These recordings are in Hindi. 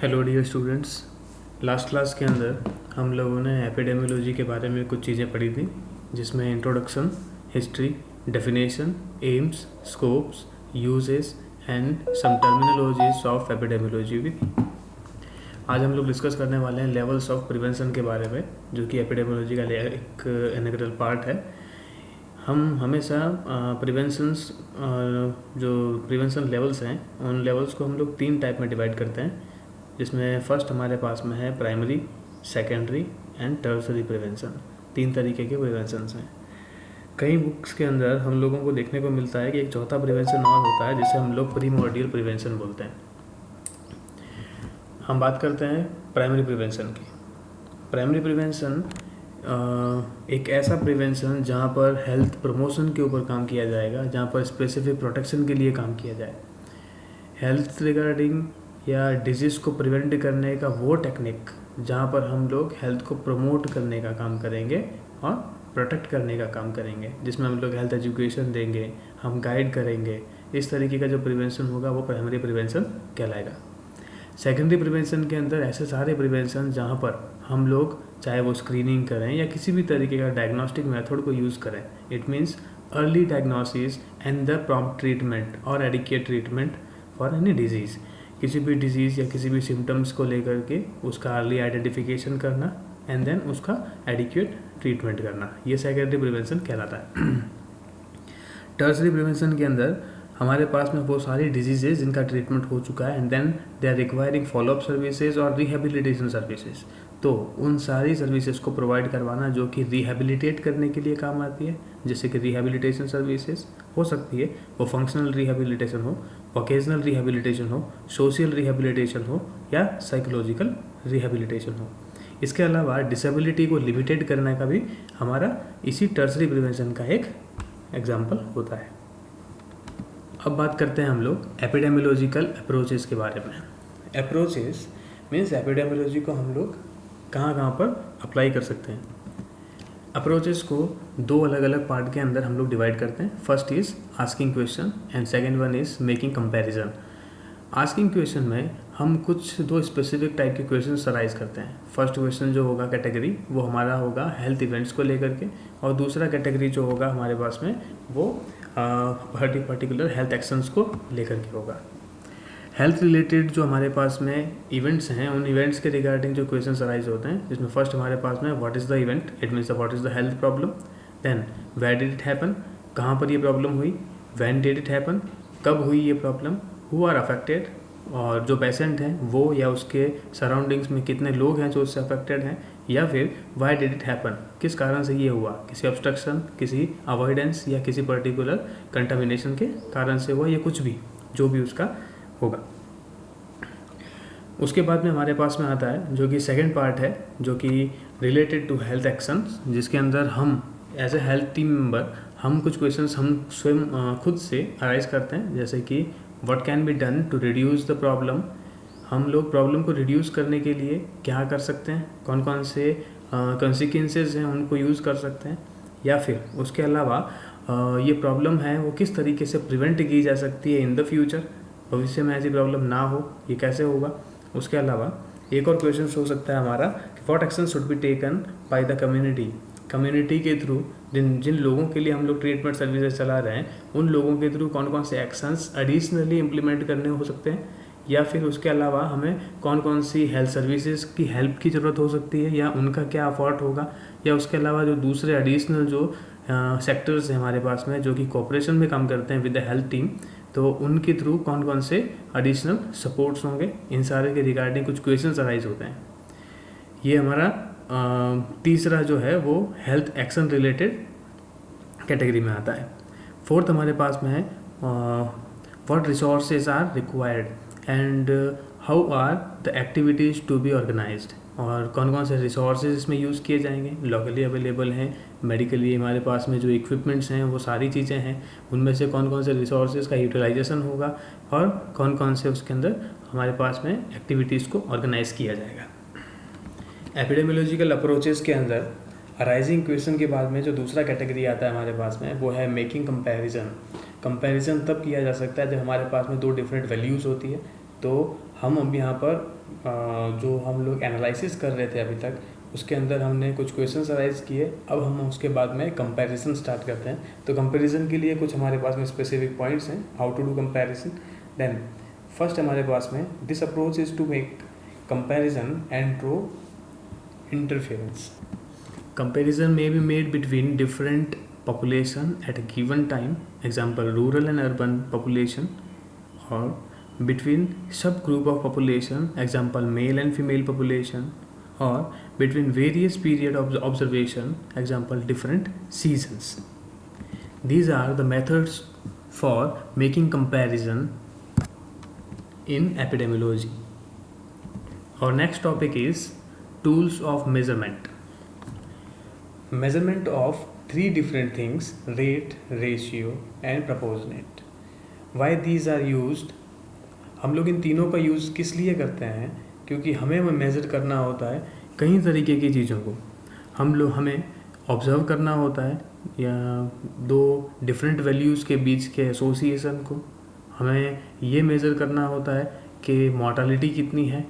Hello dear students. Last class के अंदर हम लोगों ने एपिडेमियोलॉजी के बारे में कुछ चीज़ें पढ़ी थी, जिसमें introduction, history, definition, aims, scopes, uses and some terminologies of epidemiology भी थी। आज हम लोग डिस्कस करने वाले हैं लेवल्स ऑफ प्रिवेंशन के बारे में, जो कि एपिडेमियोलॉजी का एक इंटीग्रल पार्ट है। हम हमेशा प्रिवेंशंस जो प्रिवेंशन लेवल्स हैं, उन लेवल्स को हम लोग 3 टाइप में डिवाइड करते हैं, जिसमें फर्स्ट हमारे पास में है primary, secondary and tertiary prevention. 3 तरीके के प्रिवेंशंस हैं। कई बुक्स के अंदर हम लोगों को देखने को मिलता है कि एक चौथा प्रिवेंशन और होता है, जिसे हम लोग प्रीमोर्डियल प्रिवेंशन बोलते हैं। हम बात करते हैं प्राइमरी प्रिवेंशन की। प्राइमरी प्रिवेंशन एक ऐसा प्रिवेंशन जहाँ पर हेल्थ प्रमोशन के ऊपर काम किया जाएगा, जहाँ पर स्पेसिफिक प्रोटेक्शन के लिए काम किया जाए। हेल्थ रिगार्डिंग या डिजीज़ को प्रिवेंट करने का वो टेक्निक जहाँ पर हम लोग हेल्थ को प्रमोट करने का काम करेंगे और प्रोटेक्ट करने का काम करेंगे, जिसमें हम लोग हेल्थ एजुकेशन देंगे, हम गाइड करेंगे। इस तरीके का जो प्रिवेंशन होगा वो प्राइमरी प्रिवेंशन कहलाएगा। सेकेंडरी प्रिवेंशन के अंदर ऐसे सारे प्रिवेंशन जहाँ पर हम लोग चाहे वो स्क्रीनिंग करें या किसी भी तरीके का डायग्नोस्टिक मेथड को यूज़ करें। It means early diagnosis and the prompt treatment और adequate treatment for any disease. किसी भी डिजीज़ या किसी भी सिम्टम्स को लेकर के उसका अर्ली आइडेंटिफिकेशन करना एंड देन उसका एडिक्वेट ट्रीटमेंट करना, ये सेकेंडरी प्रिवेंशन कहलाता है। टर्सरी प्रिवेंशन के अंदर हमारे पास में वो सारी डिजीजेज जिनका ट्रीटमेंट हो चुका है and then they are requiring follow up services और रिहेबिलिटेशन सर्विसेज। तो उन सारी सर्विसेज को प्रोवाइड करवाना जो कि रिहेबिलिटेट करने के लिए काम आती है, जैसे कि रिहेबिलिटेशन सर्विसेज हो सकती है वो फंक्शनल रिहेबिलिटेशन हो, वोकेशनल रिहेबिलिटेशन हो, सोशल रिहेबिलिटेशन हो या साइकोलॉजिकल रिहेबिलिटेशन हो। इसके अलावा डिसेबिलिटी को लिमिटेड करने का भी हमारा इसी टर्सरी प्रिवेंशन का एक एग्जाम्पल होता है। अब बात करते हैं हम लोग एपिडेमियोलॉजिकल अप्रोचेस के बारे में। अप्रोचेस मीन्स एपिडेमियोलॉजी को हम लोग कहाँ कहाँ पर अप्लाई कर सकते हैं। अप्रोचेस को 2 अलग अलग पार्ट के अंदर हम लोग डिवाइड करते हैं। First is asking question and second one is making comparison. Asking question में हम कुछ 2 स्पेसिफिक टाइप के क्वेश्चन अराइज करते हैं। फर्स्ट क्वेश्चन जो होगा कैटेगरी, वो हमारा होगा हेल्थ इवेंट्स को लेकर के, और दूसरा कैटेगरी जो होगा हमारे पास में वो पर्टिकुलर हेल्थ एक्शंस को लेकर के होगा। हेल्थ रिलेटेड जो हमारे पास में इवेंट्स हैं, उन इवेंट्स के रिगार्डिंग जो क्वेश्चन अराइज होते हैं, जिसमें फर्स्ट हमारे पास में what is the event, it means what is the health problem. Then where did it happen, कहाँ पर ये प्रॉब्लम हुई। व्हेन डिड इट हैपन, कब हुई ये प्रॉब्लम। हु आर अफेक्टेड, और जो पेशेंट हैं वो या उसके सराउंडिंग्स में कितने लोग हैं जो उससे अफेक्टेड हैं। या फिर व्हाई डिड इट हैपन, किस कारण से ये हुआ, किसी ऑब्स्ट्रक्शन, किसी अवॉइडेंस या किसी पर्टिकुलर कंटामिनेशन के कारण से हुआ, या कुछ भी जो भी उसका होगा। उसके बाद में हमारे पास में आता है जो कि सेकंड पार्ट है, जो कि रिलेटेड टू हेल्थ एक्शंस, जिसके अंदर हम as a health team member हम कुछ क्वेश्चंस हम स्वयं खुद से अराइज करते हैं, जैसे कि what can be done to reduce the problem. हम लोग प्रॉब्लम को रिड्यूस करने के लिए क्या कर सकते हैं, कौन कौन से कॉन्सिक्वेंसेस हैं उनको यूज़ कर सकते हैं। या फिर उसके अलावा ये प्रॉब्लम है वो किस तरीके से प्रिवेंट की जा सकती है इन द फ्यूचर, भविष्य में ऐसी प्रॉब्लम ना हो, ये कैसे होगा। उसके अलावा एक और क्वेश्चन हो सकता है हमारा कि what action should be taken by the community. Community के थ्रू जिन लोगों के लिए हम लोग ट्रीटमेंट सर्विसेज चला रहे हैं, उन लोगों के थ्रू कौन कौन से एक्शंस एडिशनली इम्प्लीमेंट करने हो सकते हैं। या फिर उसके अलावा हमें कौन कौन सी हेल्थ सर्विसेज की हेल्प की ज़रूरत हो सकती है, या उनका क्या अफोर्ट होगा। या उसके अलावा जो दूसरे एडिशनल जो सेक्टर्स हैं हमारे पास में, जो कि कोऑपरेशन में काम करते हैं विद द हेल्थ टीम, तो उनके थ्रू कौन कौन से एडिशनल सपोर्ट्स होंगे। इन सारे के रिगार्डिंग कुछ क्वेश्चंस अराइज होते हैं। ये हमारा तीसरा जो है वो हेल्थ एक्शन रिलेटेड कैटेगरी में आता है। फोर्थ हमारे पास में है what resources are required and how are the activities to be organised, और कौन कौन से रिसोर्सेज इसमें यूज़ किए जाएंगे, लोकली अवेलेबल हैं, मेडिकली हमारे पास में जो इक्विपमेंट्स हैं वो सारी चीज़ें हैं, उनमें से कौन कौन से रिसोर्सेज का यूटिलाइजेशन होगा, और कौन कौन से उसके अंदर हमारे पास में एक्टिविटीज़ को ऑर्गेनाइज किया जाएगा। एपिडेमियोलॉजिकल अप्रोचेस के अंदर अराइजिंग क्वेश्चन के बाद में जो दूसरा कैटेगरी आता है हमारे पास में, वो है मेकिंग कंपैरिजन। कंपैरिजन तब किया जा सकता है जब हमारे पास में 2 डिफरेंट वैल्यूज़ होती है, तो हम अब यहाँ पर जो हम लोग एनालिसिस कर रहे थे अभी तक, उसके अंदर हमने कुछ क्वेश्चंस अराइज किए। अब हम उसके बाद में कंपैरिजन स्टार्ट करते हैं। तो कंपैरिजन के लिए कुछ हमारे पास में स्पेसिफिक पॉइंट्स हैं, how to do comparison. Then first हमारे पास में this approach is to make comparison and draw interference. Comparison may be made between different population at a given time, example rural and urban population, or between subgroup of population, example male and female population, or between various period of observation, example different seasons. These are the methods for making comparison in epidemiology. Our next topic is tools of measurement. Measurement of three different things: rate, ratio and proportionate. Why these are used? हम लोग इन तीनों का यूज़ किस लिए करते हैं? क्योंकि हमें मेज़र करना होता है कई तरीके की चीज़ों को। हमें ऑब्ज़र्व करना होता है या दो डिफरेंट वैल्यूज़ के बीच के एसोसिएशन को। हमें ये मेज़र करना होता है कि मॉर्टालिटी कितनी है।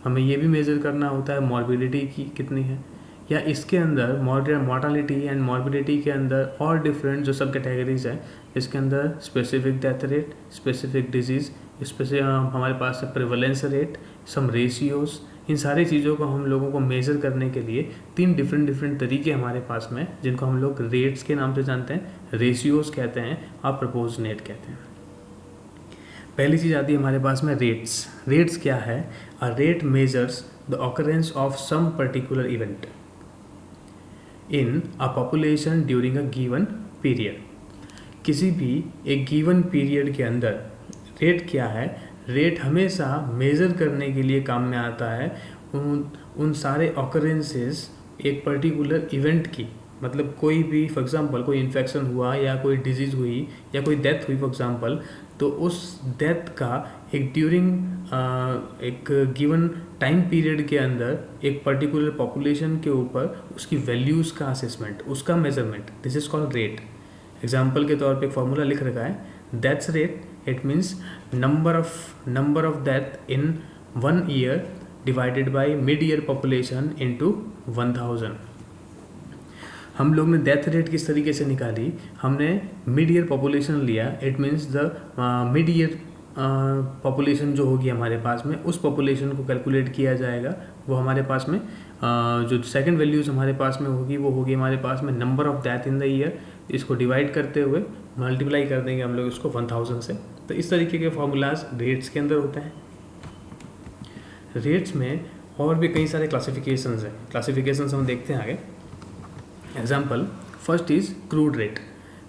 हमें ये भी मेज़र करना होता है मॉर्बिडिटी की कितनी है, या इसके अंदर मॉर्टालिटी एंड मॉर्बिडिटी के अंदर और डिफरेंट जो सब कैटेगरीज है, इसके अंदर specific death rate, specific disease, हमारे पास है प्रिवलेंस रेट, सम रेशियोज। इन सारी चीज़ों को हम लोगों को मेज़र करने के लिए तीन डिफरेंट तरीके हमारे पास में, जिनको हम लोग रेट्स के नाम से जानते हैं, रेशियोज कहते हैं और प्रोपोर्शनेट कहते हैं। पहली चीज़ आती है हमारे पास में रेट्स। रेट्स क्या है? A rate measures the occurrence of some particular event in a population during a given period. किसी भी एक गिवन पीरियड के अंदर रेट क्या है? रेट हमेशा मेज़र करने के लिए काम में आता है उन सारे ऑकरेंसेस एक पर्टिकुलर इवेंट की। मतलब कोई भी फॉर एग्जांपल कोई इन्फेक्शन हुआ या कोई डिजीज़ हुई या कोई डेथ हुई फॉर एग्जांपल, तो उस डेथ का एक ड्यूरिंग एक गिवन टाइम पीरियड के अंदर एक पर्टिकुलर पॉपुलेशन के ऊपर उसकी वैल्यूज़ का असेसमेंट, उसका measurement, this is called rate. Example के तौर पे एक फार्मूला लिख रखा है, deaths rate, it means number of death in 1 year divided by mid year population into 1000। हम लोग ने डेथ रेट किस तरीके से निकाली? हमने मिड ईयर पॉपुलेशन लिया, it means the mid year population जो होगी हमारे पास में, उस पॉपुलेशन को कैलकुलेट किया जाएगा। वो हमारे पास में जो सेकंड वैल्यूज़ हमारे पास में होगी वो होगी हमारे पास में number of death in the year. इसको डिवाइड करते हुए मल्टीप्लाई कर देंगे हम लोग इसको 1000 से। तो इस तरीके के फॉर्मूलाज रेट्स के अंदर होते हैं। रेट्स में और भी कई सारे क्लासिफिकेशंस हैं। क्लासिफिकेशंस हम देखते हैं आगे। Example first is crude rate.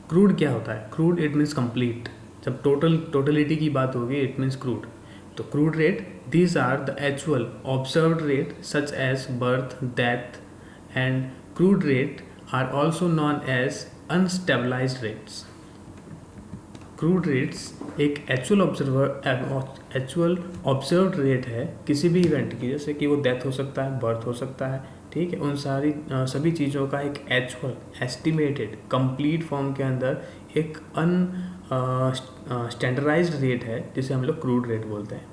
Crude क्या होता है? Crude it means complete. जब टोटलिटी की बात होगी इट मीन्स क्रूड। तो crude rate, these are the actual observed rate such as birth, death and crude rate are also known as unstabilised rates. Crude rates एक एक्चुअल ऑब्जर्व्ड रेट है किसी भी इवेंट की, जैसे कि वो डेथ हो सकता है, बर्थ हो सकता है, ठीक है। उन सभी चीज़ों का एक एक्चुअल एस्टिमेटेड कंप्लीट फॉर्म के अंदर एक स्टैंडर्डाइज्ड रेट है जिसे हम लोग क्रूड रेट बोलते हैं।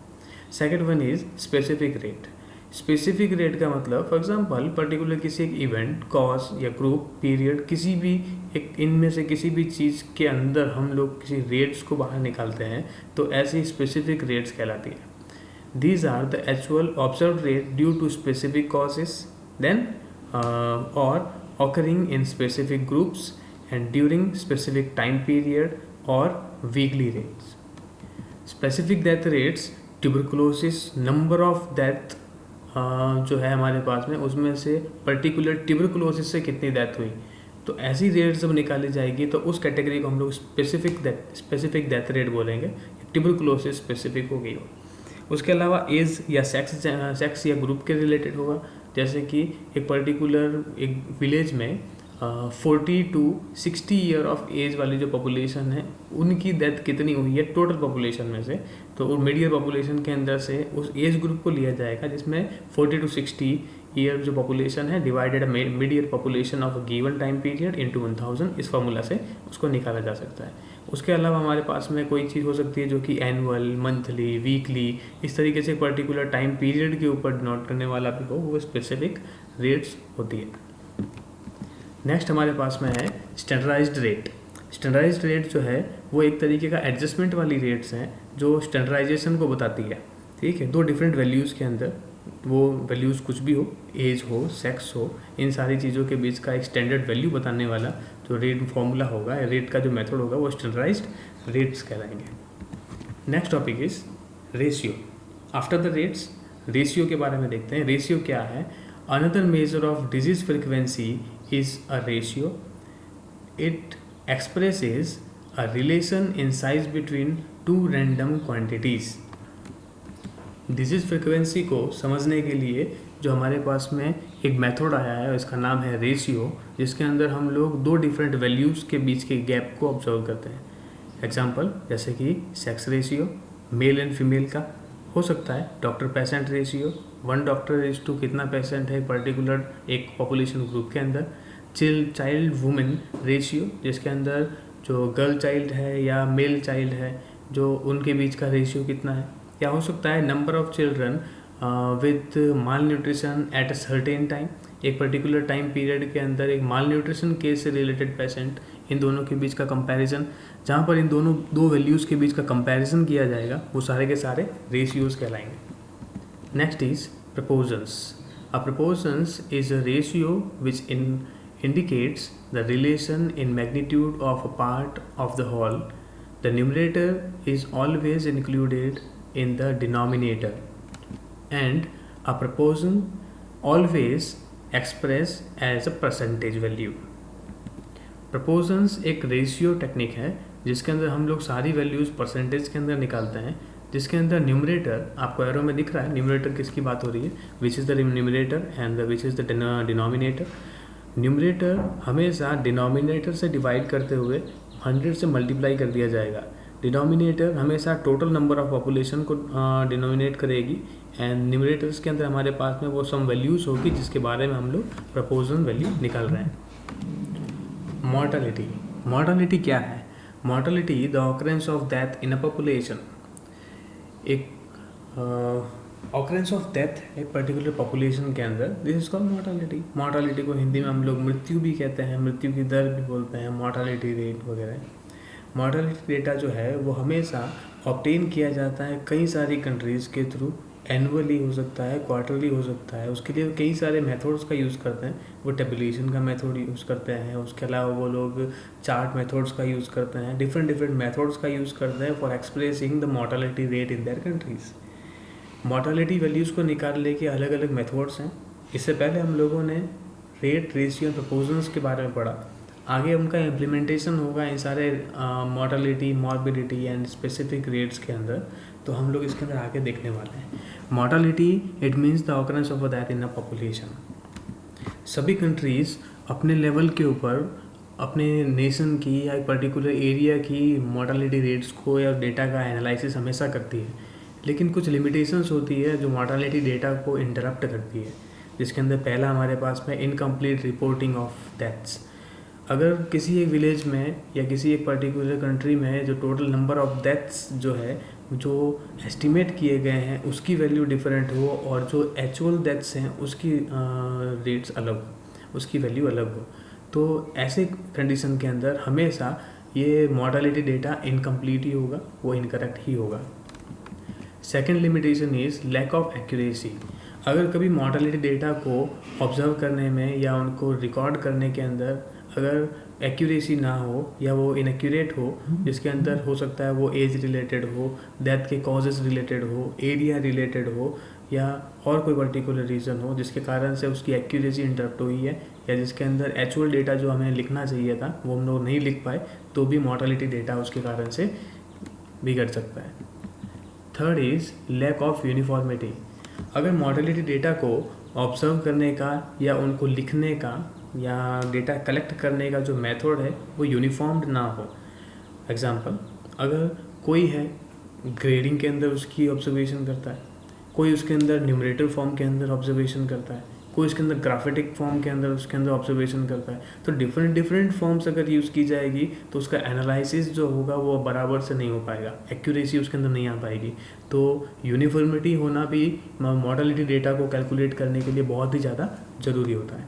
Second one is specific rate. Specific rate का मतलब फॉर एग्जांपल पर्टिकुलर किसी एक इवेंट, कॉज या ग्रुप, पीरियड, किसी भी एक इनमें से किसी भी चीज़ के अंदर हम लोग किसी रेट्स को बाहर निकालते हैं, तो ऐसी स्पेसिफिक रेट्स कहलाती है। These are the actual observed rate due to specific causes then or occurring in specific groups and during specific time period or weekly rates. Specific death rates, tuberculosis, number of death जो है हमारे पास में, उसमें से पर्टिकुलर ट्यूबरकुलोसिस से कितनी डेथ हुई, तो ऐसी रेट जब निकाली जाएगी तो उस कैटेगरी को हम लोग स्पेसिफिक डेथ रेट बोलेंगे। ट्यूबरकुलोसिस स्पेसिफिक हो गई हो। उसके अलावा एज या सेक्स या ग्रुप के रिलेटेड होगा, जैसे कि एक पर्टिकुलर एक विलेज में 40 to 60 ईयर ऑफ एज वाली जो पॉपुलेशन है उनकी डेथ कितनी हुई है टोटल पॉपुलेशन में से, तो मिड ईयर पॉपुलेशन के अंदर से उस एज ग्रुप को लिया जाएगा जिसमें 40 to 60 ईयर जो पॉपुलेशन है divided mid year population of a given time period into 1000, इस फॉर्मूला से उसको निकाला जा सकता है। उसके अलावा हमारे पास में कोई चीज़ हो सकती है जो कि एनुअल, मंथली, वीकली, इस तरीके से पर्टिकुलर टाइम पीरियड के ऊपर डिनोट करने वाला भी हो, वो स्पेसिफिक रेट्स होती है। नेक्स्ट हमारे पास में है स्टैंडर्डाइज्ड रेट। स्टैंडर्डाइज्ड रेट जो है वो एक तरीके का एडजस्टमेंट वाली रेट्स हैं जो स्टैंडर्डाइजेशन को बताती है। ठीक है, दो डिफरेंट वैल्यूज़ के अंदर, वो वैल्यूज़ कुछ भी हो, एज हो, सेक्स हो, इन सारी चीज़ों के बीच का एक स्टैंडर्ड वैल्यू बताने वाला जो रेट फॉर्मूला होगा, रेट का जो मेथड होगा, वो स्टैंडर्डाइज्ड रेट्स कहलाएंगे। Next topic is ratio. After the rates ratio के बारे में देखते हैं। रेशियो क्या है? Another measure of disease frequency is a ratio. It expresses a relation in size between two random quantities. Disease frequency को समझने के लिए जो हमारे पास में एक मेथड आया है, इसका नाम है रेशियो, जिसके अंदर हम लोग दो डिफरेंट वैल्यूज़ के बीच के गैप को ऑब्जर्व करते हैं। एग्जांपल जैसे कि sex ratio, male and female का हो सकता है। Doctor patient ratio, 1 doctor is to कितना पेशेंट है पर्टिकुलर एक पॉपुलेशन ग्रुप के अंदर। चाइल्ड वुमेन रेशियो, जिसके अंदर जो गर्ल चाइल्ड है या मेल चाइल्ड है, जो उनके बीच का रेशियो कितना है। क्या हो सकता है? Number of children with mall nutrition at a certain time, एक पर्टिकुलर टाइम पीरियड के अंदर एक माल न्यूट्रिशन केस से रिलेटेड पेशेंट, इन दोनों के बीच का कंपैरिजन, जहाँ पर इन दोनों दो वैल्यूज़ के बीच का कंपैरिजन किया जाएगा, वो सारे के सारे रेशियोज़ कहलाएंगे। Next is proportions. A proportions is a ratio which indicates the relation in magnitude of a part of the whole. The numerator is always included in the denominator, and a proportion always expressed as a percentage value. Proportions एक रेशियो टेक्निक है जिसके अंदर हम लोग सारी वैल्यूज़ परसेंटेज के अंदर निकालते हैं, जिसके अंदर न्यूमरेटर आपको एरो में दिख रहा है। न्यूमरेटर किसकी बात हो रही है? Which is the numerator and which is the denominator. Numerator हमेशा डिनोमिनेटर से डिवाइड करते हुए 100 से मल्टीप्लाई कर दिया जाएगा। डिनोमिनेटर हमेशा टोटल नंबर ऑफ पॉपुलेशन को डिनोमिनेट करेगी, एंड न्यूमरेटर्स के अंदर हमारे पास में वो सम वैल्यूज़ होगी जिसके बारे में हम लोग प्रपोजन वैल्यू निकाल रहे हैं। मॉर्टलिटी। मॉर्टलिटी क्या है? Mortality the occurrence of death in a population. एक ऑकरेंस ऑफ डेथ एक पर्टिकुलर पॉपुलेशन के अंदर, this is called mortality. Mortality को हिंदी में हम लोग मृत्यु भी कहते हैं, मृत्यु की दर भी बोलते हैं, मॉर्टलिटी रेट वगैरह। मॉर्टलिटी डेटा जो है वो हमेशा ऑब्टेन किया जाता है कई सारी कंट्रीज़ के थ्रू। एनुअली हो सकता है, क्वार्टरली हो सकता है। उसके लिए कई सारे मेथड्स का यूज़ करते हैं। वो टेबुलेशन का मेथड यूज़ करते हैं, उसके अलावा वो लोग चार्ट मेथड्स का यूज़ करते हैं, डिफरेंट मेथड्स का यूज़ करते हैं for expressing the mortality rate in their countries. Mortality values को निकालने के अलग अलग मेथड्स हैं। इससे पहले हम लोगों ने रेट, रेशियो, प्रपोजन्स के बारे में पढ़ा। आगे उनका इम्प्लीमेंटेशन होगा इन सारे mortality, morbidity and specific rates के अंदर, तो हम लोग इसके अंदर आगे देखने वाले हैं। Mortality it means the occurrence of death in a population. सभी कंट्रीज़ अपने लेवल के ऊपर अपने नेशन की या एक पर्टिकुलर एरिया की मॉर्टलिटी रेट्स को या डेटा का एनालिसिस हमेशा करती है, लेकिन कुछ लिमिटेशंस होती है जो मॉर्टलिटी डेटा को इंटरप्ट करती है, जिसके अंदर पहला हमारे पास में इनकम्प्लीट रिपोर्टिंग ऑफ डेथ्स। अगर किसी एक विलेज में या किसी एक पर्टिकुलर कंट्री में जो टोटल नंबर ऑफ डेथ्स जो है, जो एस्टिमेट किए गए हैं, उसकी वैल्यू डिफरेंट हो और जो एक्चुअल डेथ्स हैं उसकी रेट्स अलग हो, उसकी वैल्यू अलग हो, तो ऐसे कंडीशन के अंदर हमेशा ये मॉर्टलिटी डेटा इनकम्प्लीट ही होगा, वो इनकरेक्ट ही होगा। Second limitation is lack of accuracy. अगर कभी मॉर्टलिटी डेटा को ऑब्जर्व करने में या उनको रिकॉर्ड करने के अंदर अगर एक्यूरेसी ना हो या वो इनएक्यूरेट हो, जिसके अंदर हो सकता है वो एज रिलेटेड हो, डेथ के कॉजेस रिलेटेड हो, एरिया रिलेटेड हो, या और कोई पर्टिकुलर रीज़न हो जिसके कारण से उसकी एक्यूरेसी इंटरप्ट हुई है, या जिसके अंदर एक्चुअल डेटा जो हमें लिखना चाहिए था वो हम लोग नहीं लिख पाए, तो भी मॉर्टलिटी डेटा उसके कारण से बिगड़ सकता है। Third is lack of uniformity. अगर मॉर्टलिटी डेटा को ऑब्जर्व करने का या उनको लिखने का या डेटा कलेक्ट करने का जो मेथड है वो यूनिफॉर्म्ड ना हो। एग्जांपल, अगर कोई है ग्रेडिंग के अंदर उसकी ऑब्जर्वेशन करता है, कोई उसके अंदर न्यूमरेटर फॉर्म के अंदर ऑब्जर्वेशन करता है, कोई इसके अंदर ग्राफिटिक फॉर्म के अंदर उसके अंदर ऑब्जर्वेशन करता है। तो डिफरेंट फॉर्म्स अगर यूज़ की जाएगी तो उसका एनालिसिस जो होगा वो बराबर से नहीं हो पाएगा, एक्यूरेसी उसके अंदर नहीं आ पाएगी। तो यूनिफॉर्मिटी होना भी मॉडलिटी डेटा को कैलकुलेट करने के लिए बहुत ही ज़्यादा ज़रूरी होता है।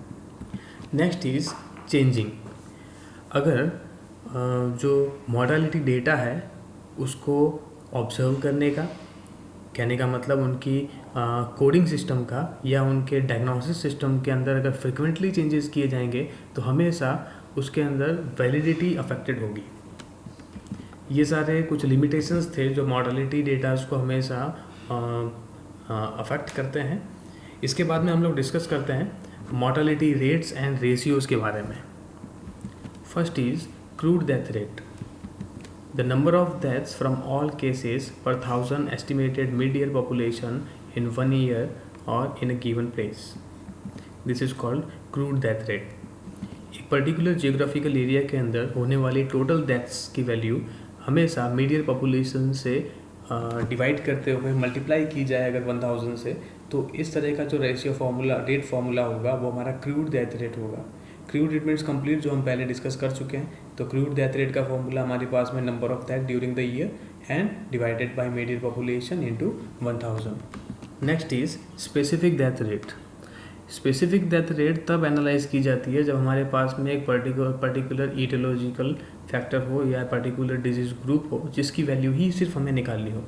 Next is changing. अगर जो मॉडलिटी डेटा है उसको ऑब्जर्व करने का, कहने का मतलब उनकी कोडिंग सिस्टम का या उनके डायग्नोसिस सिस्टम के अंदर अगर फ्रिक्वेंटली चेंजेस किए जाएंगे तो हमेशा उसके अंदर वैलिडिटी अफेक्टेड होगी। ये सारे कुछ लिमिटेशंस थे जो मॉडलिटी डेटास को हमेशा अफेक्ट करते हैं। इसके बाद में हम लोग डिस्कस करते हैं मॉडलिटी रेट्स एंड रेशियोज़ के बारे में। First is crude death rate, the number of deaths from all cases per 1000 estimated mid-year population in 1 year or in a given place. This is called crude death rate. एक पर्टिकुलर जियोग्राफिकल एरिया के अंदर होने वाली टोटल डेथ्स की वैल्यू हमेशा मीडियर पॉपुलेशन से डिवाइड करते हुए मल्टीप्लाई की जाए अगर 1000 से, तो इस तरह का जो रेशियो फार्मूला रेट फार्मूला होगा वो हमारा क्रूड डेथ रेट होगा। क्रूड रेट मीन्स कंप्लीट, जो हम पहले डिस्कस कर चुके हैं। तो क्रूड डेथ रेट का फॉर्मूला हमारे पास में number of death during the year and divided by median population into 1000। Next is specific death rate. Specific death rate तब एनालाइज की जाती है जब हमारे पास में एक पर्टिकुलर ईटियोलॉजिकल फैक्टर हो या पर्टिकुलर डिजीज ग्रुप हो जिसकी वैल्यू ही सिर्फ हमें निकालनी हो,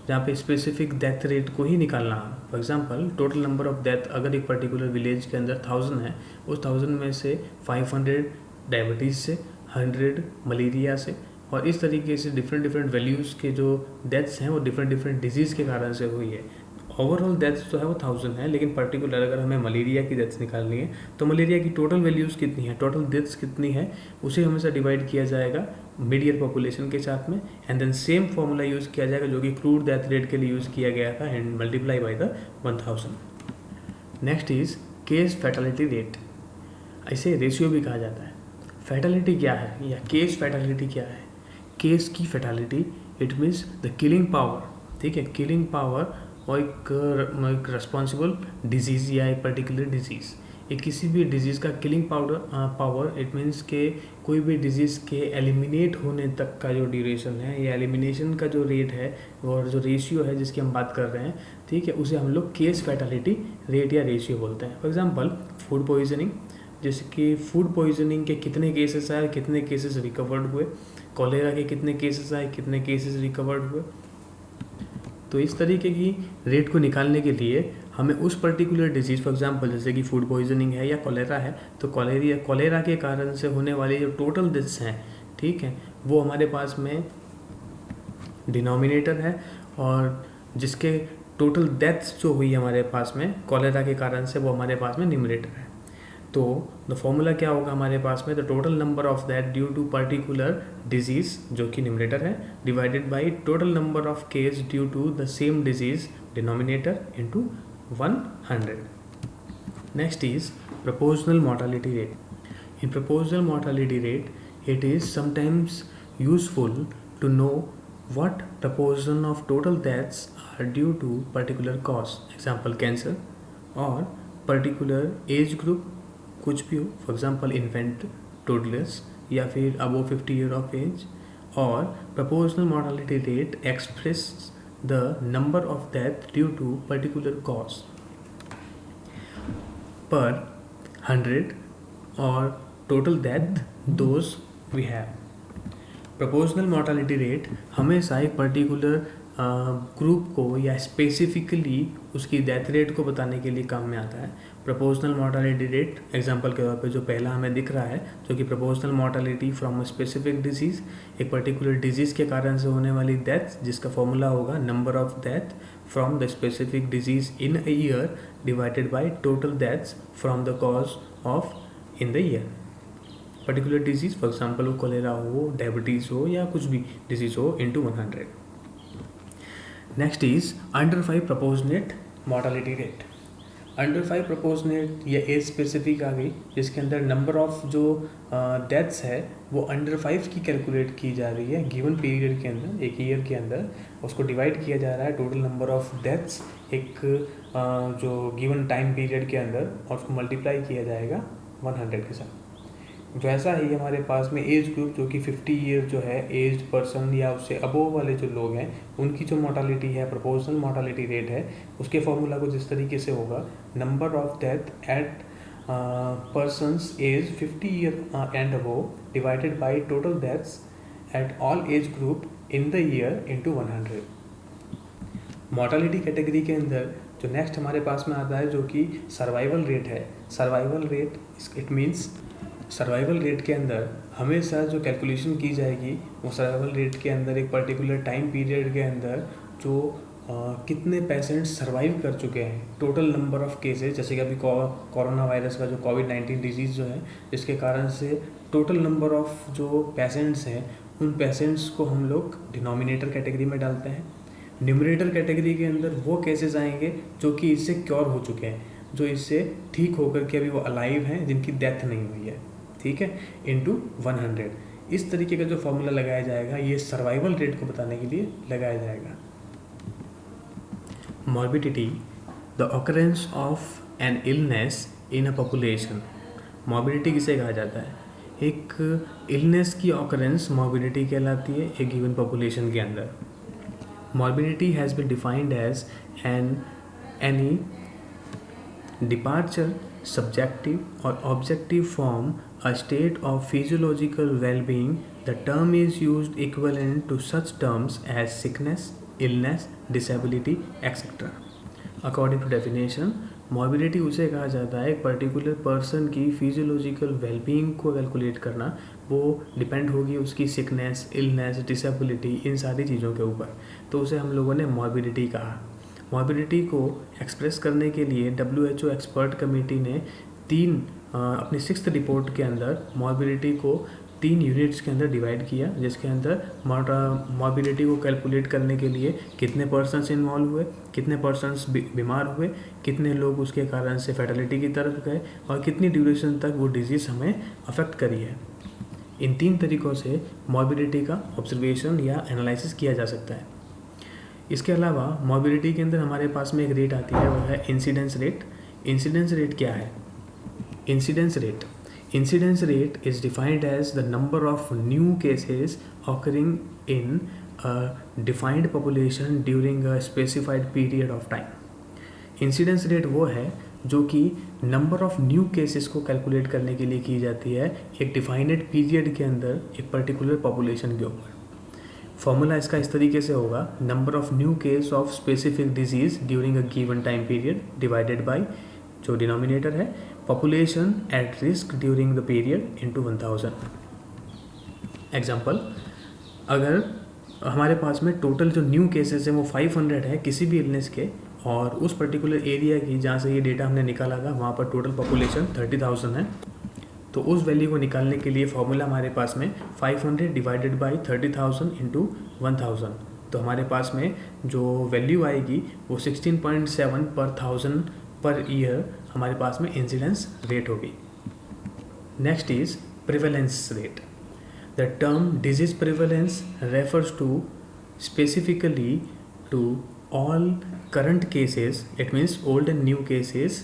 जहाँ पे स्पेसिफिक डेथ रेट को ही निकालना हो। For example total number of death अगर एक पर्टिकुलर विलेज के अंदर 1000 है, उस 1000 में से 500 डायबिटीज़ से, 100 मलेरिया से, और इस तरीके से डिफरेंट वैल्यूज़ के जो डेथ्स हैं वो डिफरेंट डिजीज़ के कारण से हुई है। ओवरऑल डेथ्स जो है वो 1000 है, लेकिन पर्टिकुलर अगर हमें मलेरिया की डेथ्स निकालनी है तो मलेरिया की टोटल वैल्यूज़ कितनी है, टोटल डेथ्स कितनी है, उसे हमेशा डिवाइड किया जाएगा मीडियर पॉपुलेशन के साथ में, and then same formula use किया जाएगा जो कि क्रूड डेथ रेट के लिए यूज़ किया गया था and multiply by the 1000। Next is case fatality rate, इसे रेशियो भी कहा जाता है। फैटेलिटी क्या है या केस फैटेलिटी क्या है? केस की fatality it means the killing power, ठीक है, किलिंग पावर और एक रिस्पॉन्सिबल डिजीज़ या एक पर्टिकुलर डिजीज़, एक किसी भी डिजीज़ का किलिंग पावर इट मीन्स के कोई भी डिजीज़ के एलिमिनेट होने तक का जो ड्यूरेशन है या एलिमिनेशन का जो रेट है और जो रेशियो है जिसकी हम बात कर रहे हैं, ठीक है, उसे हम लोग केस फैटेलिटी रेट या रेशियो बोलते हैं। फॉर एग्जांपल फूड पॉइजनिंग, जैसे कि फूड पॉइजनिंग के कितने केसेस आए, कितने केसेस रिकवर्ड हुए, कॉलेरा के कितने केसेस आए, कितने केसेस रिकवर्ड हुए। तो इस तरीके की रेट को निकालने के लिए हमें उस पर्टिकुलर डिजीज़, फॉर एग्जांपल जैसे कि फूड पॉइजनिंग है या कॉलेरा है, तो कॉलेरा के कारण से होने वाली जो टोटल डेथ्स हैं, ठीक है, वो हमारे पास में डिनोमिनेटर है, और जिसके टोटल डेथ्स जो हुई हमारे पास में कॉलेरा के कारण से वो हमारे पास में न्यूमरेटर है। तो द फॉर्मूला क्या होगा हमारे पास में, the total number of that due to particular disease जो कि न्यूमरेटर है divided by total number of case due to the same disease denominator into 100. Next is proportional mortality rate. In proportional mortality rate, it is sometimes useful to know what proportion of total deaths are due to particular cause, example cancer, or particular age group, कुछ भी हो, for example infant, toddlers, या फिर above 50 year of age, और proportional mortality rate expresses the number of death due to particular cause per 100 or total death those we have. Proportional mortality rate हमेशा एक पर्टिकुलर ग्रुप को या स्पेसिफिकली उसकी डेथ रेट को बताने के लिए काम में आता है। प्रोपोर्शनल मोर्टालिटी रेट एग्जांपल के तौर पे जो पहला हमें दिख रहा है, जो कि proportional mortality from a specific disease, एक पर्टिकुलर डिजीज़ के कारण से होने वाली डेथ, जिसका फॉर्मूला होगा number of death from the specific disease in a year divided by total deaths from the cause of in the year. Particular disease for example वो कोलेरा हो, डायबिटीज़ हो या कुछ भी डिजीज़ हो into 100। Next is under 5 proportionate mortality rate. Under 5 proportionate या एज स्पेसिफिक आ गई, जिसके अंदर नंबर ऑफ जो डेथ्स है वो अंडर 5 की कैलकुलेट की जा रही है गिवन पीरियड के अंदर, एक ईयर के अंदर उसको डिवाइड किया जा रहा है टोटल नंबर ऑफ डेथ्स एक जो गिवन टाइम पीरियड के अंदर, और उसको मल्टीप्लाई किया जाएगा 100 के साथ। वैसा ही हमारे पास में एज ग्रुप जो कि 50 ईयर जो है एज पर्सन या उससे अबोव वाले जो लोग हैं उनकी जो मोर्टालिटी है, प्रोपोर्शनल मोर्टालिटी रेट है, उसके फॉर्मूला को जिस तरीके से होगा, number of death at persons age 50 year and above divided by total deaths at all age group in the year into 100। Mortality category के अंदर जो नेक्स्ट हमारे पास में आता है जो कि सर्वाइवल रेट है। Survival rate it means survival rate के अंदर हमेशा जो कैलकुलेशन की जाएगी वो सर्वाइवल रेट के अंदर एक पर्टिकुलर टाइम पीरियड के अंदर जो कितने पेशेंट सर्वाइव कर चुके हैं, टोटल नंबर ऑफ केसेस, जैसे कि अभी कोरोना वायरस का जो कोविड-19 डिजीज़ जो है, जिसके कारण से टोटल नंबर ऑफ जो पेशेंट्स हैं उन पेशेंट्स को हम लोग डिनोमिनेटर कैटेगरी में डालते हैं। न्यूमरेटर कैटेगरी के अंदर वो केसेस आएंगे जो कि इससे क्योर हो चुके हैं, जो इससे ठीक होकर के अभी वो अलाइव हैं, जिनकी डेथ नहीं हुई है, ठीक है, इनटू 100। इस तरीके का जो फॉर्मूला लगाया जाएगा ये सर्वाइवल रेट को बताने के लिए लगाया जाएगा। Morbidity, the occurrence of an illness in a population. Morbidity किसे कहा जाता है? एक इलनेस की ऑकरेंस मॉर्बिडिटी कहलाती है एक गिवन पॉपुलेशन के अंदर। Morbidity has been defined as any departure, subjective or objective from a state of physiological well-being. The term is used equivalent to such terms as sickness, illness, disability, etc. According to definition, morbidity उसे कहा जाता है एक पर्टिकुलर पर्सन की फिजियोलॉजिकल वेलबींग को कैलकुलेट करना। वो डिपेंड होगी उसकी सिकनेस, इलनेस, डिसेबिलिटी, इन सारी चीज़ों के ऊपर, तो उसे हम लोगों ने मॉर्बिडिटी कहा। मॉर्बिडिटी को एक्सप्रेस करने के लिए WHO एक्सपर्ट कमेटी ने अपनी 6th रिपोर्ट के अंदर मॉर्बिडिटी को 3 यूनिट्स के अंदर डिवाइड किया, जिसके अंदर मॉर्बिडिटी को कैलकुलेट करने के लिए कितने पर्सन्स इन्वॉल्व हुए, कितने पर्सन्स बीमार हुए, कितने लोग उसके कारण से फैटलिटी की तरफ गए, और कितनी ड्यूरेशन तक वो डिजीज़ हमें अफेक्ट करी है। इन 3 तरीक़ों से मॉर्बिडिटी का ऑब्जर्वेशन या एनालिसिस किया जा सकता है। इसके अलावा मॉर्बिडिटी के अंदर हमारे पास में एक रेट आती है, वो है इंसिडेंस रेट। इंसिडेंस रेट क्या है? Incidence rate is defined as the number of new cases occurring in a defined population during a specified period of time. Incidence rate वो है जो कि नंबर ऑफ न्यू केसेस को कैलकुलेट करने के लिए की जाती है एक डिफाइंड पीरियड के अंदर एक पर्टिकुलर पॉपुलेशन के ऊपर। फॉर्मूला इसका इस तरीके से होगा, number of new case of specific disease during a given time period divided by जो डिनोमिनेटर है population at risk during the period into 1000। Example, अगर हमारे पास में टोटल जो न्यू केसेस हैं वो 500 है किसी भी इलनेस के, और उस पर्टिकुलर एरिया की जहाँ से ये डेटा हमने निकाला था वहाँ पर टोटल पॉपुलेशन 30,000 है, तो उस वैल्यू को निकालने के लिए फॉर्मूला हमारे पास में 500 डिवाइडेड बाई 30,000 इंटू 1000, तो हमारे पास में जो वैल्यू आएगी वो 16.7 पर 1000 पर ईयर हमारे पास में इंसिडेंस रेट होगी। Next is prevalence rate. The term disease prevalence refers to specifically to all current cases, it means old and new cases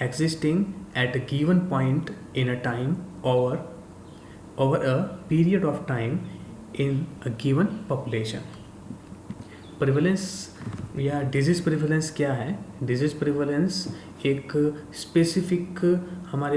existing at a given point in a time over a period of time in a given population. Prevalence या डिजीज़ प्रिवेलेंस क्या है? डिजीज़ प्रिवेलेंस एक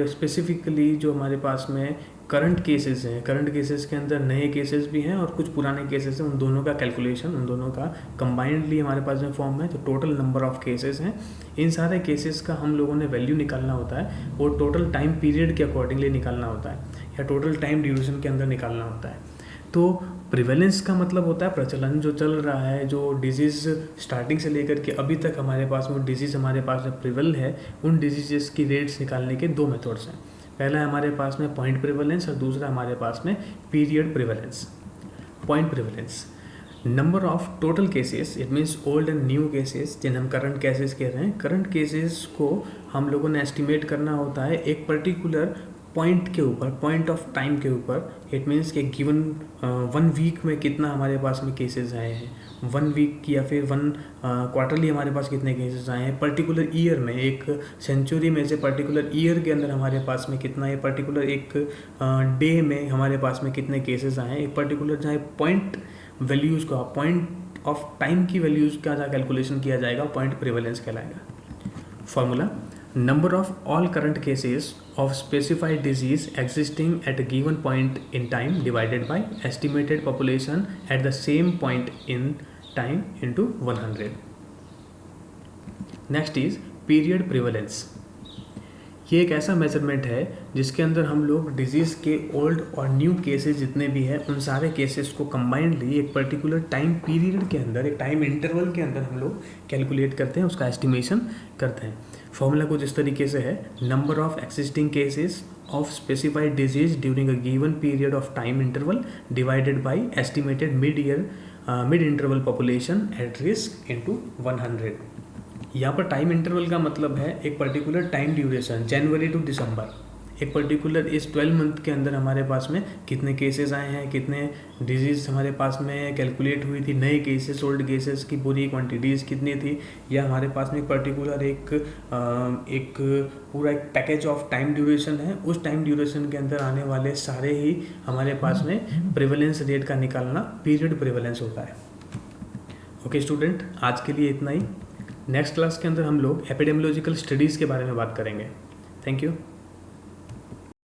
स्पेसिफिकली जो हमारे पास में करंट केसेस हैं, करंट केसेस के अंदर नए केसेस भी हैं और कुछ पुराने केसेस हैं, उन दोनों का कैलकुलेशन, उन दोनों का कंबाइंडली हमारे पास में फॉर्म है, तो टोटल नंबर ऑफ केसेस हैं। इन सारे केसेस का हम लोगों ने वैल्यू निकालना होता है, वो टोटल टाइम पीरियड के अकॉर्डिंगली निकालना होता है या टोटल टाइम ड्यूरेशन के अंदर निकालना होता है। तो प्रिवेलेंस का मतलब होता है प्रचलन जो चल रहा है, जो डिजीज़ स्टार्टिंग से लेकर के अभी तक हमारे पास में डिजीज़ हमारे पास में प्रिवेल है, उन डिजीज़ की रेट्स निकालने के 2 मेथड्स हैं। पहला हमारे पास में पॉइंट प्रिवेलेंस और दूसरा हमारे पास में period prevalence. Point prevalence, number of total cases, it means old and new cases, जिन्हें हम करंट केसेस कह रहे हैं। करंट केसेस को हम लोगों ने एस्टिमेट करना होता है एक पर्टिकुलर पॉइंट के ऊपर, पॉइंट ऑफ टाइम के ऊपर। इट मीन्स कि गिवन 1 वीक में कितना हमारे पास में केसेस आए हैं, 1 वीक या फिर 1 क्वार्टरली हमारे पास कितने केसेस आए हैं, पर्टिकुलर ईयर में, एक सेंचुरी में से पर्टिकुलर ईयर के अंदर हमारे पास में कितना है, पर्टिकुलर एक डे में हमारे पास में कितने केसेस आए हैं। एक पर्टिकुलर जहाँ पॉइंट वैल्यूज़ का, पॉइंट ऑफ टाइम की वैल्यूज़ का जहाँ कैलकुलेशन किया जाएगा, पॉइंट प्रिवेलेंस कहलाएगा। Formula, number of all current cases of specified disease existing at a given point in time divided by estimated population at the same point in time into 100. Next is period prevalence. ये एक ऐसा मेजरमेंट है जिसके अंदर हम लोग डिजीज़ के ओल्ड और न्यू केसेस जितने भी हैं उन सारे केसेस को कंबाइंडली एक पर्टिकुलर टाइम पीरियड के अंदर, एक टाइम इंटरवल के अंदर हम लोग कैलकुलेट करते हैं, उसका एस्टिमेशन करते हैं। फॉर्मूला कुछ इस तरीके से है, number of existing cases of specified disease during a given period of time interval divided by estimated mid interval population at risk into 100। यहाँ पर टाइम इंटरवल का मतलब है एक particular time duration, January to December, एक पर्टिकुलर इस 12 मंथ के अंदर हमारे पास में कितने केसेस आए हैं, कितने डिजीज़ हमारे पास में कैलकुलेट हुई थी, नए केसेस, ओल्ड केसेस की पूरी क्वांटिटीज़ कितनी थी, या हमारे पास में एक पर्टिकुलर एक पूरा एक पैकेज ऑफ टाइम ड्यूरेशन है। उस टाइम ड्यूरेशन के अंदर आने वाले सारे ही हमारे पास में प्रिवेलेंस रेट का निकालना पीरियड प्रिवेलेंस होता है। ओके स्टूडेंट, आज के लिए इतना ही। नेक्स्ट क्लास के अंदर हम लोग एपिडेमियोलॉजिकल स्टडीज़ के बारे में बात करेंगे। Thank you.